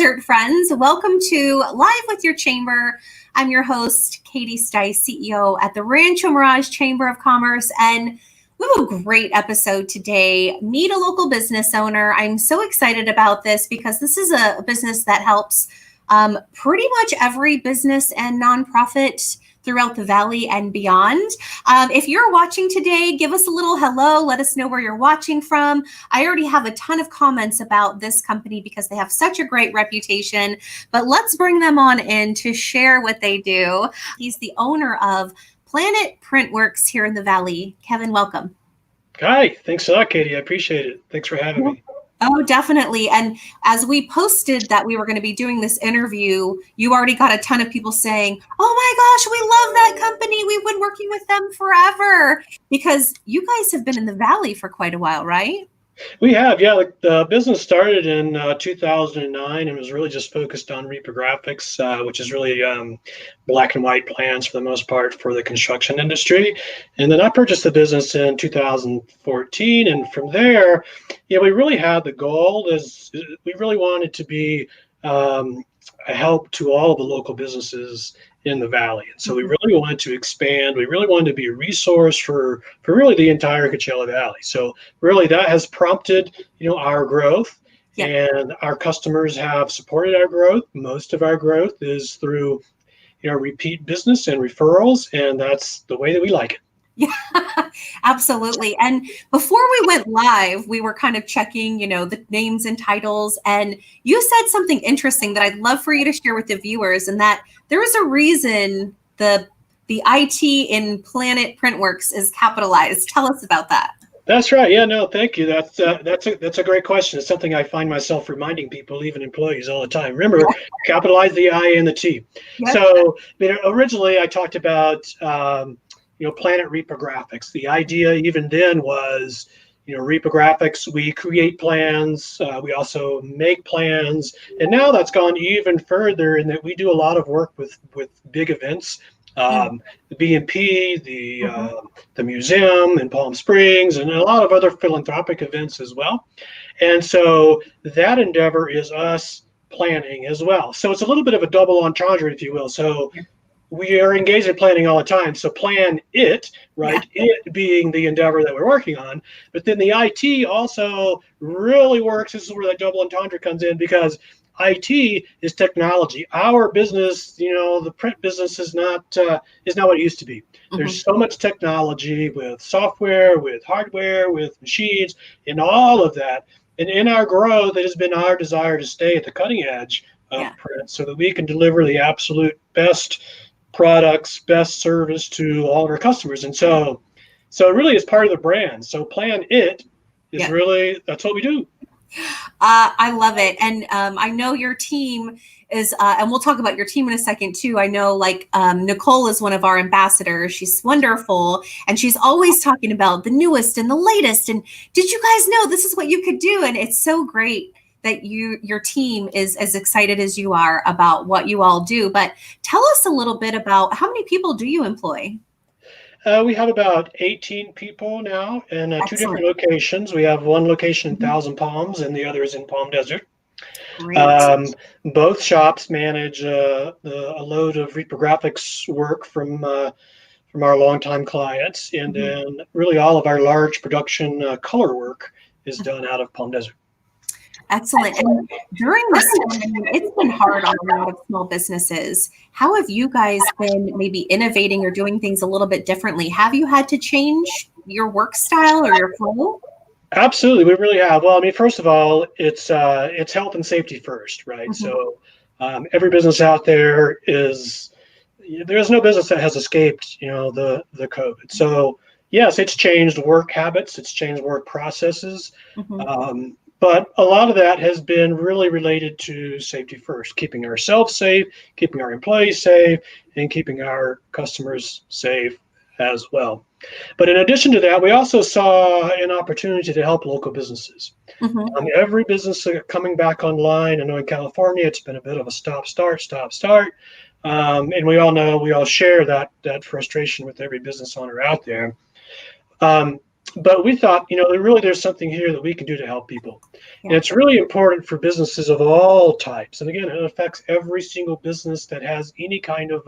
Desert friends. Welcome to Live with Your Chamber. I'm your host, Katie Stice, CEO at the Rancho Mirage Chamber of Commerce, and we have a great episode today. Meet a local business owner. I'm so excited about this because this is a business that helps pretty much every business and nonprofit throughout the Valley and beyond. If you're watching today, give us a little hello. Let us know where you're watching from. I already have a ton of comments about this company because they have such a great reputation, but let's bring them on in to share what they do. He's the owner of PlanIt Printworks here in the Valley. Kevin, welcome. Hi, thanks a lot, Katie. I appreciate it. Thanks for having me. Oh, definitely. And as we posted that we were going to be doing this interview, you already got a ton of people saying, oh my gosh, we love that company. We've been working with them forever, because you guys have been in the Valley for quite a while, right? We have, yeah. The business started in 2009 and was really just focused on reprographics, which is really black and white plans for the most part for the construction industry. And then I purchased the business in 2014. And from there, we really had the goal is we really wanted to be a help to all of the local businesses in the Valley. And so we really wanted to expand. We really wanted to be a resource for really the entire Coachella Valley. So really that has prompted, our growth. Yeah. And our customers have supported our growth. Most of our growth is through, repeat business and referrals. And that's the way that we like it. Yeah, absolutely. And before we went live, we were kind of checking, the names and titles. And you said something interesting that I'd love for you to share with the viewers, and that there is a reason the IT in PlanIt Printworks is capitalized. Tell us about that. That's right. Yeah, no, thank you. That's a great question. It's something I find myself reminding people, even employees, all the time. Remember, capitalize the I and the T. Yep. So, originally I talked about PlanIt reprographics. The idea even then was, reprographics, we create plans, we also make plans, and now that's gone even further in that we do a lot of work with big events, the B&P, the museum in Palm Springs, and a lot of other philanthropic events as well. And so that endeavor is us planning as well. So it's a little bit of a double entendre, if you will. So we are engaged in planning all the time. So plan it, right? Yeah. It being the endeavor that we're working on. But then the IT also really works. This is where that double entendre comes in, because IT is technology. Our business, the print business is not what it used to be. There's so much technology with software, with hardware, with machines, and all of that. And in our growth, it has been our desire to stay at the cutting edge of print so that we can deliver the absolute best products, best service to all of our customers. And so it really is part of the brand. So PlanIt is really, that's what we do. I love it. And I know your team is, and we'll talk about your team in a second too. I know Nicole is one of our ambassadors. She's wonderful. And she's always talking about the newest and the latest. And did you guys know this is what you could do? And it's so great that your team is as excited as you are about what you all do. But tell us a little bit about how many people do you employ? We have about 18 people now in two different locations. We have one location in Thousand Palms and the other is in Palm Desert. Both shops manage a load of reprographics work from our longtime clients. And then really all of our large production color work is done out of Palm Desert. Excellent. And during this time, it's been hard on a lot of small businesses. How have you guys been maybe innovating or doing things a little bit differently? Have you had to change your work style or your flow? Absolutely, we really have. Well, first of all, it's health and safety first, right? So every business out there there's no business that has escaped, the COVID. So yes, it's changed work habits, it's changed work processes. But a lot of that has been really related to safety first, keeping ourselves safe, keeping our employees safe, and keeping our customers safe as well. But in addition to that, we also saw an opportunity to help local businesses. Every business coming back online, I know in California, it's been a bit of a stop-start. And we all know, we all share that frustration with every business owner out there. But we thought, there's something here that we can do to help people. Yeah. And it's really important for businesses of all types. And again, it affects every single business that has any kind of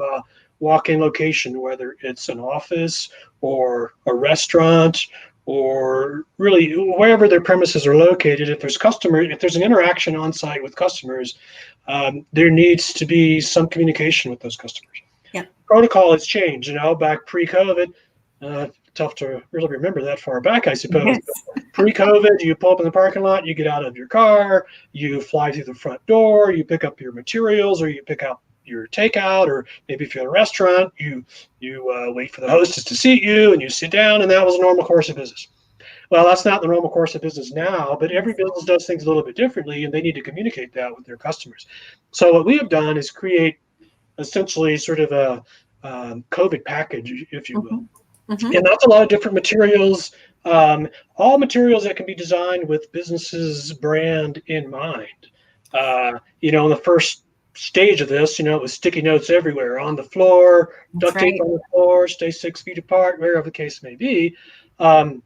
walk-in location, whether it's an office or a restaurant or really wherever their premises are located. If there's an interaction on site with customers, there needs to be some communication with those customers. Yeah. Protocol has changed, back pre-COVID. Tough to really remember that far back, I suppose. Yes. Pre-COVID, you pull up in the parking lot, you get out of your car, you fly through the front door, you pick up your materials, or you pick up your takeout, or maybe if you're at a restaurant, you wait for the hostess to seat you, and you sit down, and that was a normal course of business. Well, that's not the normal course of business now, but every business does things a little bit differently, and they need to communicate that with their customers. So what we have done is create essentially sort of a COVID package, if you will. Mm-hmm. And that's a lot of different materials, all materials that can be designed with businesses' brand in mind. In the first stage of this, it was sticky notes everywhere on the floor, duct tape on the floor, stay 6 feet apart, wherever the case may be. And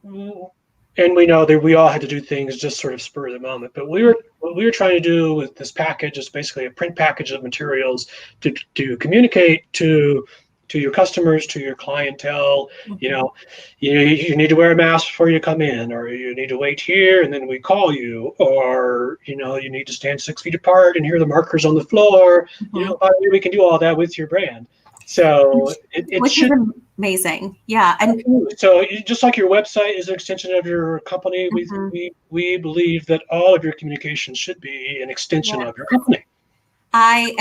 we know that we all had to do things just sort of spur of the moment. But what we were trying to do with this package is basically a print package of materials to communicate to your customers, to your clientele. You need to wear a mask before you come in, or you need to wait here and then we call you, or you need to stand 6 feet apart and here are the markers on the floor. We can do all that with your brand. So which is amazing. Yeah. And so just like your website is an extension of your company, we believe that all of your communication should be an extension of your company. I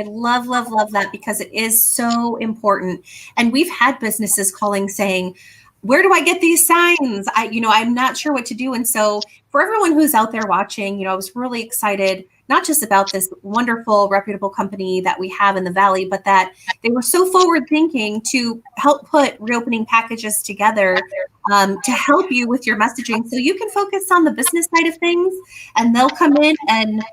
love that, because it is so important. And we've had businesses calling saying, where do I get these signs? I'm not sure what to do. And so for everyone who's out there watching, I was really excited, not just about this wonderful, reputable company that we have in the Valley, but that they were so forward thinking to help put reopening packages together to help you with your messaging, so you can focus on the business side of things, and they'll come in and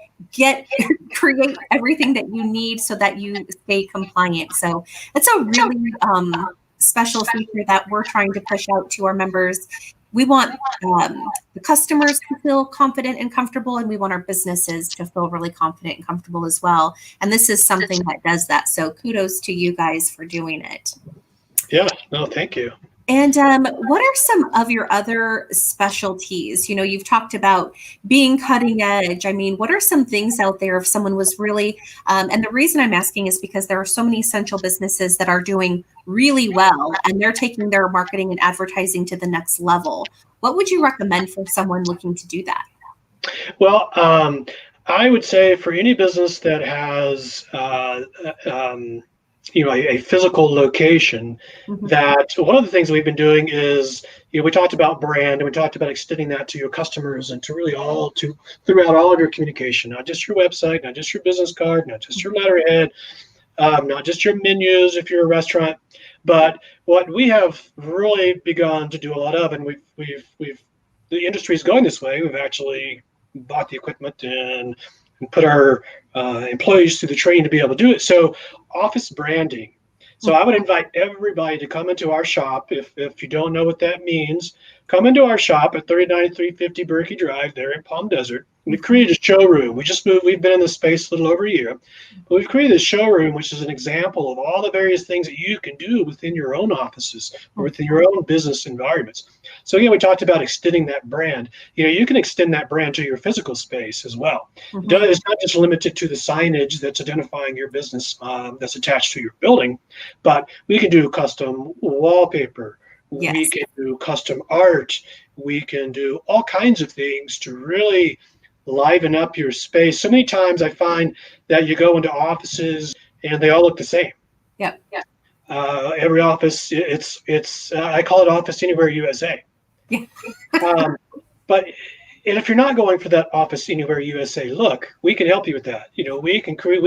create everything that you need so that you stay compliant. So it's a really special feature that we're trying to push out to our members. We want the customers to feel confident and comfortable, and we want our businesses to feel really confident and comfortable as well. And this is something that does that. So kudos to you guys for doing it. Yeah, no, thank you. And what are some of your other specialties? You've talked about being cutting edge. I mean, what are some things out there if someone was really, and the reason I'm asking is because there are so many essential businesses that are doing really well, and they're taking their marketing and advertising to the next level. What would you recommend for someone looking to do that? Well, I would say for any business that has a physical location, that one of the things we've been doing is, we talked about brand, and we talked about extending that to your customers and to really throughout all of your communication, not just your website, not just your business card, not just your letterhead, not just your menus if you're a restaurant, but what we have really begun to do a lot of, and the industry is going this way. We've actually bought the equipment and put our employees through the training to be able to do it. So office branding. So I would invite everybody to come into our shop. If you don't know what that means, come into our shop at 39350 Berkey Drive there in Palm Desert. We've created a showroom. We've been in this space a little over a year, but we've created a showroom, which is an example of all the various things that you can do within your own offices or within your own business environments. So again, we talked about extending that brand. You can extend that brand to your physical space as well. It's not just limited to the signage that's identifying your business that's attached to your building, but we can do custom wallpaper. Yes. We can do custom art. We can do all kinds of things to really liven up your space. So many times I find that you go into offices and they all look the same. Yep. Every office, it's I call it Office Anywhere USA. Yeah. But if you're not going for that Office Anywhere USA look, we can help you with that. We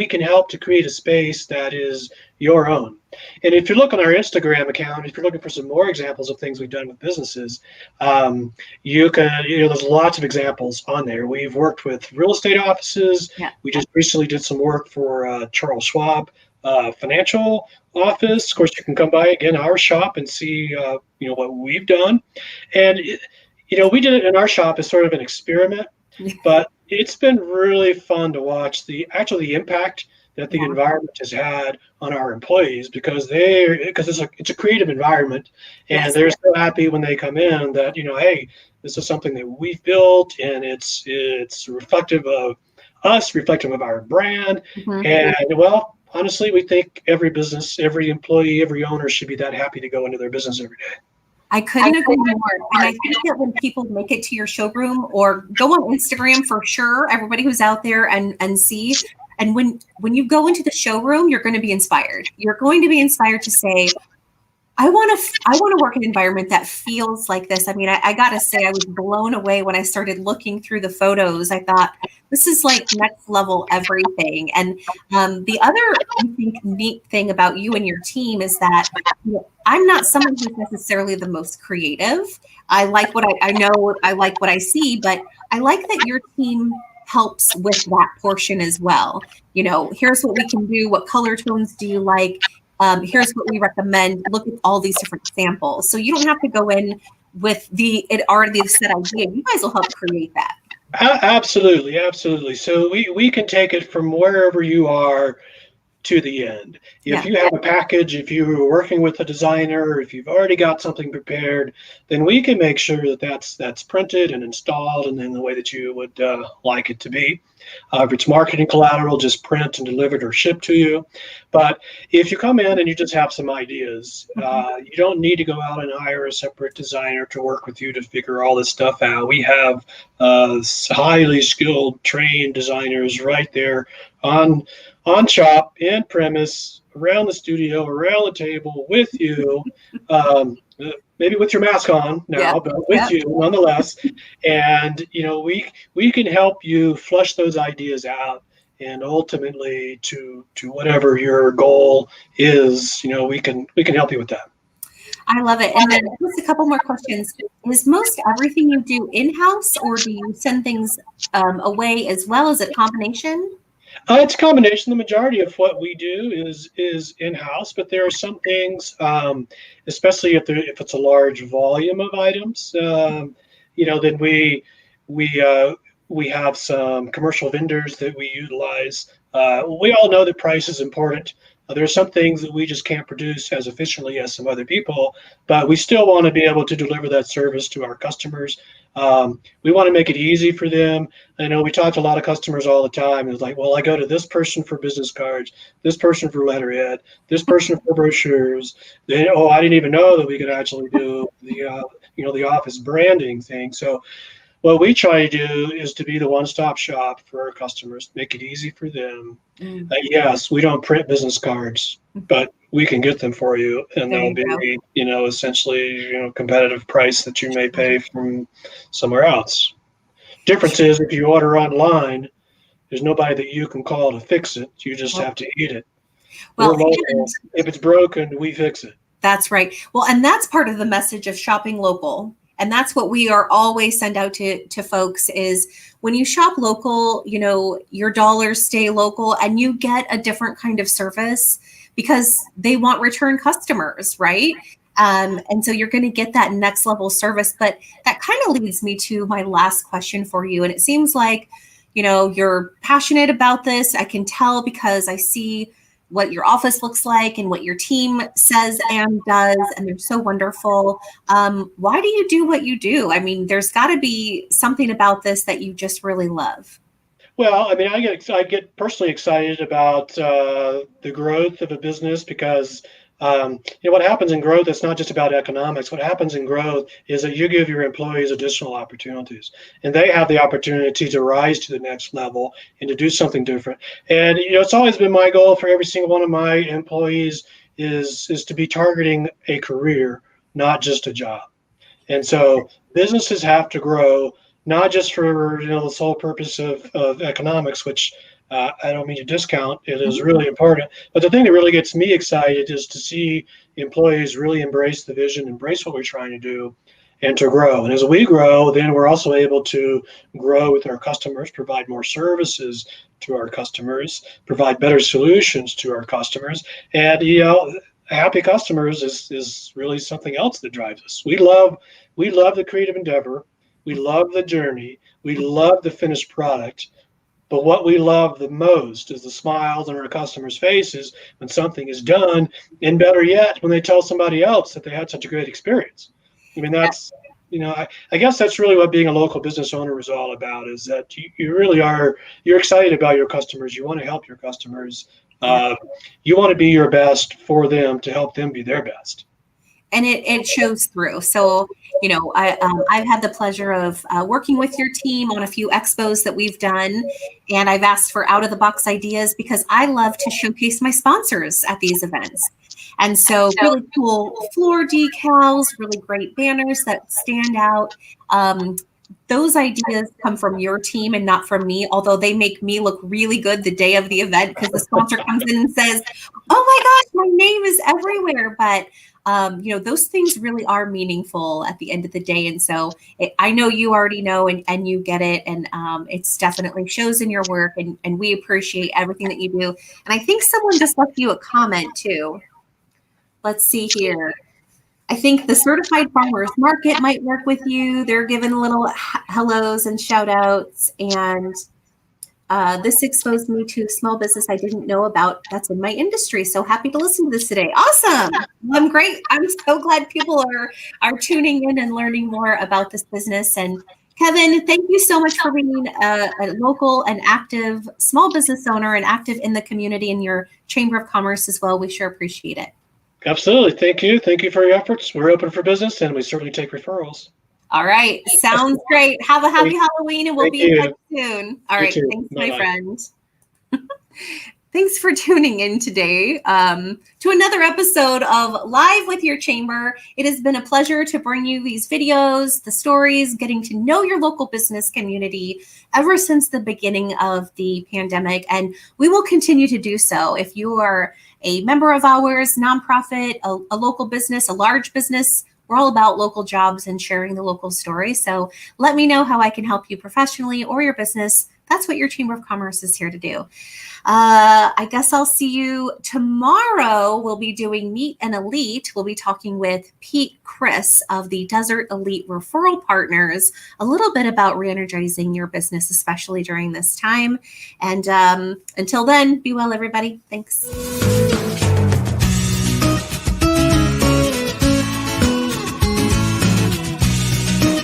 can help to create a space that is your own. And if you look on our Instagram account, if you're looking for some more examples of things we've done with businesses, you can, there's lots of examples on there. We've worked with real estate offices. Yeah. We just recently did some work for Charles Schwab Financial. office. Of course, you can come by again our shop and see what we've done. And we did it in our shop as sort of an experiment, but it's been really fun to watch the impact that the environment has had on our employees, because it's a creative environment, and they're so happy when they come in that hey, this is something that we've built, and it's reflective of us, reflective of our brand. And well, honestly, we think every business, every employee, every owner should be that happy to go into their business every day. I couldn't agree more. And I think that when people make it to your showroom or go on Instagram, for sure, everybody who's out there and see, and when you go into the showroom, you're going to be inspired. You're going to be inspired to say, I want to work in an environment that feels like this. I mean, I got to say, I was blown away when I started looking through the photos. I thought, this is like next level everything. And the other, I think, neat thing about you and your team is that I'm not someone who's necessarily the most creative. I like what I know, I like what I see, but I like that your team helps with that portion as well. Here's what we can do. What color tones do you like? Here's what we recommend. Look at all these different samples. So you don't have to go in with it already set idea. You guys will help create that. Absolutely. Absolutely. So we can take it from wherever you are to the end. If you have a package, if you're working with a designer, if you've already got something prepared, then we can make sure that that's printed and installed and in the way that you would like it to be. If it's marketing collateral, just print and delivered or shipped to you. But if you come in and you just have some ideas, you don't need to go out and hire a separate designer to work with you to figure all this stuff out. We have highly skilled, trained designers right there on shop, in premise, around the studio, around the table with you, maybe with your mask on now, but with you nonetheless. And we can help you flush those ideas out, and ultimately to whatever your goal is, we can help you with that. I love it. And then just a couple more questions. Is most everything you do in-house, or do you send things away as well? Is it a combination? It's a combination. The majority of what we do is in-house, but there are some things, especially if it's a large volume of items, then we have some commercial vendors that we utilize. We all know that price is important. There are some things that we just can't produce as efficiently as some other people, but we still want to be able to deliver that service to our customers. We want to make it easy for them. I know we talk to a lot of customers all the time. It's like, well, I go to this person for business cards, this person for letterhead, this person for brochures. I didn't even know that we could actually do the office branding thing. So what we try to do is to be the one-stop shop for our customers, make it easy for them. Yes, we don't print business cards, but we can get them for you, and they'll be, essentially, competitive price that you may pay from somewhere else. Difference is, if you order online, there's nobody that you can call to fix it. You just have to eat it. Well, if it's broken, we fix it. That's right. Well, and that's part of the message of shopping local. And that's what we are always send out to folks is when you shop local, your dollars stay local and you get a different kind of service because they want return customers, right? And so you're going to get that next level service. But that kind of leads me to my last question for you. And it seems like, you're passionate about this. I can tell because I see what your office looks like and what your team says and does, and they're so wonderful. Why do you do what you do? I mean, there's got to be something about this that you just really love. Well, I mean, I get personally excited about the growth of a business because what happens in growth, it's not just about economics. What happens in growth is that you give your employees additional opportunities, and they have the opportunity to rise to the next level and to do something different. And it's always been my goal for every single one of my employees is to be targeting a career, not just a job. And so businesses have to grow, not just for the sole purpose of economics, which I don't mean to discount. It is really important. But the thing that really gets me excited is to see employees really embrace the vision, embrace what we're trying to do, and to grow. And as we grow, then we're also able to grow with our customers, provide more services to our customers, provide better solutions to our customers. And, happy customers is really something else that drives us. We love the creative endeavor. We love the journey. We love the finished product. But what we love the most is the smiles on our customers' faces when something is done, and better yet, when they tell somebody else that they had such a great experience. I mean, that's, I guess that's really what being a local business owner is all about, is that you really are, you're excited about your customers. You want to help your customers. You want to be your best for them to help them be their best. And it shows through. So, I've had the pleasure of working with your team on a few expos that we've done. And I've asked for out of the box ideas because I love to showcase my sponsors at these events. And so really cool floor decals, really great banners that stand out. Those ideas come from your team and not from me, although they make me look really good the day of the event because the sponsor comes in and says, oh my gosh, my name is everywhere. But those things really are meaningful at the end of the day. And so I know you already know and you get it. And it's definitely shows in your work. And we appreciate everything that you do. And I think someone just left you a comment too. Let's see here. I think the Certified Farmers Market might work with you. They're giving little hellos and shout outs. And this exposed me to a small business I didn't know about that's in my industry. So happy to listen to this today. Awesome. I'm great. I'm so glad people are tuning in and learning more about this business. And Kevin, thank you so much for being a local and active small business owner and active in the community in your Chamber of Commerce as well. We sure appreciate it. Absolutely. Thank you. Thank you for your efforts. We're open for business and we certainly take referrals. All right. Sounds great. Have a happy Halloween and we'll be in touch soon. All right. Thanks, my friend. Thanks for tuning in today to another episode of Live with Your Chamber. It has been a pleasure to bring you these videos, the stories, getting to know your local business community ever since the beginning of the pandemic. And we will continue to do so. If you are a member of ours, nonprofit, a local business, a large business, we're all about local jobs and sharing the local story. So let me know how I can help you professionally or your business. That's what your Chamber of Commerce is here to do. I guess I'll see you tomorrow. We'll be doing Meet an Elite. We'll be talking with Pete Chris of the Desert Elite Referral Partners, a little bit about re-energizing your business, especially during this time. And until then, be well, everybody. Thanks.